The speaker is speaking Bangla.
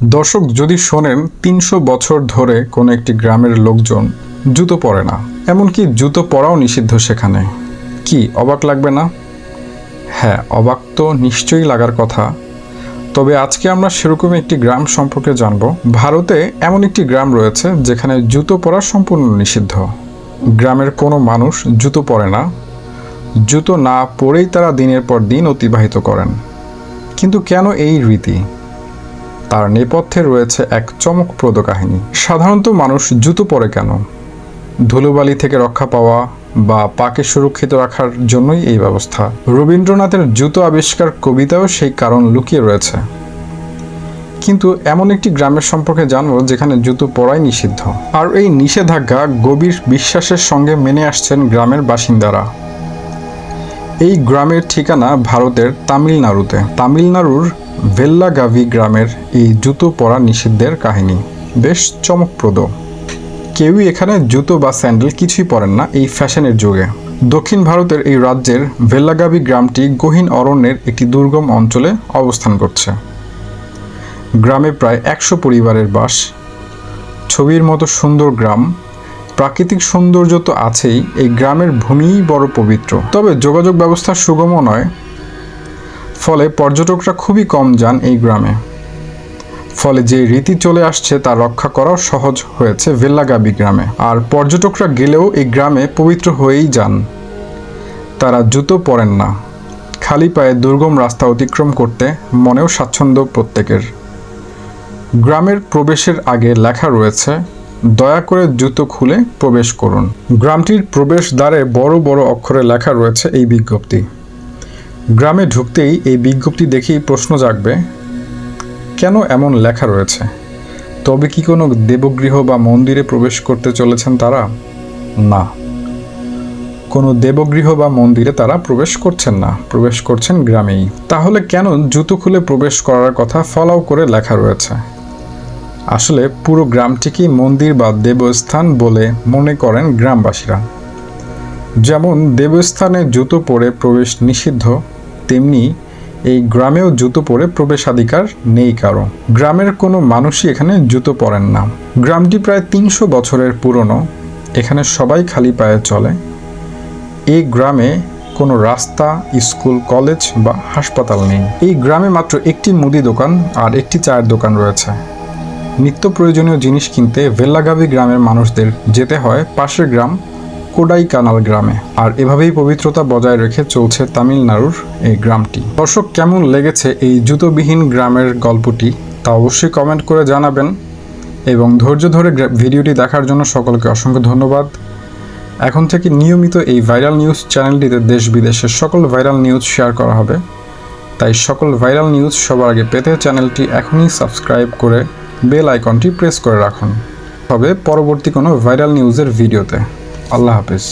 দর্শক যদি শোনেন ৩০০ বছর ধরে কোনো একটি গ্রামের লোকজন জুতো পরে না, এমনকি জুতো পরাও নিষিদ্ধ সেখানে, কি অবাক লাগবে না? হ্যাঁ, অবাক তো নিশ্চয়ই লাগার কথা। তবে আজকে আমরা সেরকম একটি গ্রাম সম্পর্কে জানব। ভারতে এমন একটি গ্রাম রয়েছে যেখানে জুতো পরা সম্পূর্ণ নিষিদ্ধ। গ্রামের কোনো মানুষ জুতো পরে না, জুতো না পরেই তারা দিনের পর দিন অতিবাহিত করেন। কিন্তু কেন এই রীতি? তার নেপথ্যে রয়েছে এক চমকপ্রদ কাহিনী। সাধারণত মানুষ জুতো পরে কেন? ধুলোবালি থেকে রক্ষা পাওয়া বা পাকে সুরক্ষিত রাখার জন্যই এই ব্যবস্থা। রবীন্দ্রনাথের জুতো আবিষ্কার কবিতাও সেই কারণ লুকিয়ে রয়েছে। কিন্তু এমন একটি গ্রামের সম্পর্কে জানবো যেখানে জুতো পরাই নিষিদ্ধ, আর এই নিষেধাজ্ঞা গভীর বিশ্বাসের সঙ্গে মেনে আসছেন গ্রামের বাসিন্দারা। এই গ্রামের ঠিকানা ভারতের তামিলনাড়ুতে। তামিলনাড়ুর ভেল্লাগাভি গ্রামের এই জুতো পরা নিষিদ্ধের কাহিনী বেশ চমকপ্রদ। কেউই এখানে জুতো বা স্যান্ডেল কিছুই পরেন না এই ফ্যাশনের যুগে। দক্ষিণ ভারতের এই রাজ্যের ভেল্লাগাভি গ্রামটি গহীন অরণ্যের একটি দুর্গম অঞ্চলে অবস্থান করছে। গ্রামে প্রায় ১০০ পরিবারের বাস। ছবির মতো সুন্দর গ্রাম, প্রাকৃতিক সৌন্দর্য তো আছেই, এই গ্রামের ভূমিই বড় পবিত্র। তবে যোগাযোগ ব্যবস্থা সুগমও নয়, ফলে পর্যটকরা খুবই কম যান এই গ্রামে। ফলে যে রীতি চলে আসছে তা রক্ষা করাও সহজ হয়েছে ভেল্লাগাভি গ্রামে। আর পর্যটকরা গেলেও এই গ্রামে পবিত্র হয়েই যান। তারা জুতো পরেন না, খালি পায়ে দুর্গম রাস্তা অতিক্রম করতে মনেও স্বাচ্ছন্দ্য প্রত্যেকের। গ্রামের প্রবেশের আগে লেখা রয়েছে, দয়া করে জুতো খুলে প্রবেশ করুন। গ্রামটির প্রবেশ দ্বারে বড় বড় অক্ষরে লেখা রয়েছে এই বিজ্ঞপ্তি। গ্রামে ঢুকতেই এই বিজ্ঞপ্তি দেখেই প্রশ্ন জাগবে, কেন এমন লেখা রয়েছে? তবে কি কোনো দেবগৃহ বা মন্দিরে প্রবেশ করতে চলেছেন তারা? না, কোনো দেবগৃহ বা মন্দিরে তারা প্রবেশ করছেন না, প্রবেশ করছেন গ্রামেই। তাহলে কেন জুতো খুলে প্রবেশ করার কথা ফলাও করে লেখা রয়েছে? আসলে পুরো গ্রামটিকেই মন্দির বা দেবস্থান বলে মনে করেন গ্রামবাসীরা। যেমন দেবস্থানে জুতো পরে প্রবেশ নিষিদ্ধ, তেমনি এই গ্রামেও জুতো পরে প্রবেশাধিকার নেই কারো। গ্রামের কোনো মানুষই এখানে জুতো পরেন না। গ্রামটি প্রায় ৩০০ বছরের পুরনো। এখানে সবাই খালি পায়ে চলে। এই গ্রামে কোনো রাস্তা, স্কুল, কলেজ বা হাসপাতাল নেই। এই গ্রামে মাত্র একটি মুদি দোকান আর একটি চায়ের দোকান রয়েছে। নিত্য প্রয়োজনীয় জিনিস কিনতে ভেল্লাগাভি গ্রামের মানুষদের যেতে হয় পাশের গ্রাম কোডাইকানাল গ্রামে। আর এভাবেই পবিত্রতা বজায় রেখে চলছে তামিলনাড়ুর এই গ্রামটি। দর্শক, কেমন লেগেছে এই জুতোবিহীন গ্রামের গল্পটি তা অবশ্যই কমেন্ট করে জানাবেন। এবং ধৈর্য ধরে ভিডিওটি দেখার জন্য সকলকে অসংখ্য ধন্যবাদ। এখন থেকে নিয়মিত এই ভাইরাল নিউজ চ্যানেলটিতে দেশ বিদেশের সকল ভাইরাল নিউজ শেয়ার করা হবে। তাই সকল ভাইরাল নিউজ সবার আগে পেতে চ্যানেলটি এখনই সাবস্ক্রাইব করে বেল আইকনটি প্রেস করে রাখুন। হবে পরবর্তী কোনো ভাইরাল নিউজের ভিডিওতে। আল্লাহ হাফেজ।